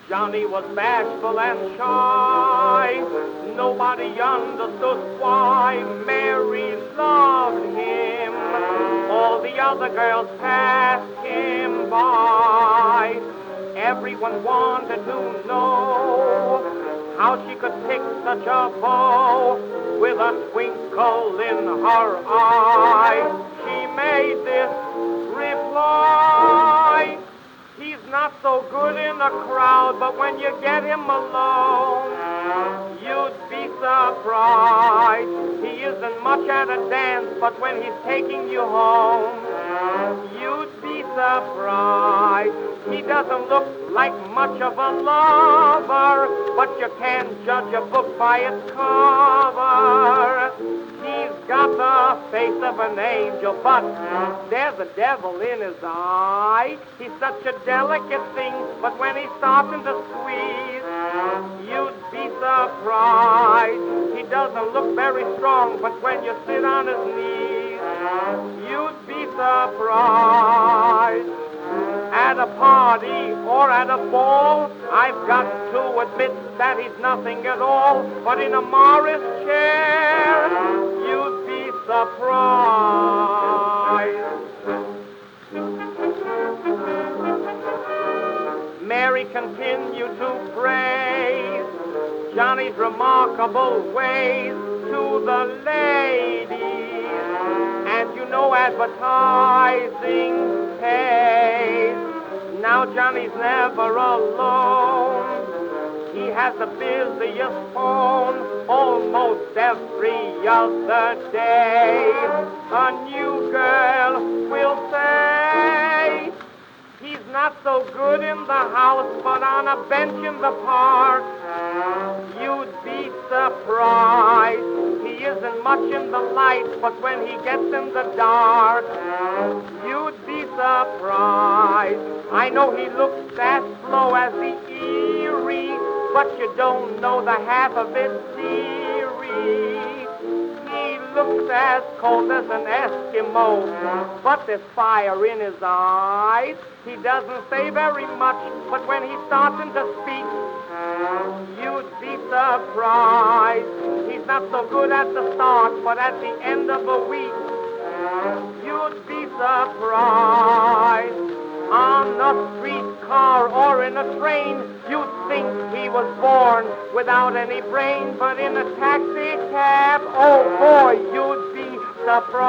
Johnny was bashful and shy. Nobody understood why. Mary loved him. All the other girls passed him by. Everyone wanted to know how she could pick such a beau with a twinkle in her eye. She made this reply: he's not so good in a crowd, but when you get him alone, you'd be surprised. He isn't much at a dance, but when he's taking you home, you'd be surprised. He doesn't look like much of a lover, but you can't judge a book by its cover. He's got the face of an angel, but there's a devil in his eye. He's such a delicate thing, but when he's starting to squeeze, you'd be surprised. He doesn't look very strong, but when you sit on his knees, you'd be surprised. At a party or at a ball, I've got to admit that he's nothing at all. But in a Morris chair, you'd be surprised. Mary continued to praise Johnny's remarkable ways to the ladies. And you know advertising pays. Now Johnny's never alone. He has the busiest phone almost every other day. A new girl will say he's not so good in the house, but on a bench in the park, you'd be surprised. He isn't much in the light, but when he gets in the dark, you'd be surprised. I know he looks as slow as the Erie, but you don't know the half of his theory. He looks as cold as an Eskimo, but there's fire in his eyes. He doesn't say very much, but when he's starting to speak, you'd be surprised. He's not so good at the start, but at the end of a week, you'd be surprised. On a streetcar or in a train, you'd think he was born without any brain, but in a taxi cab, oh boy, you'd be surprised.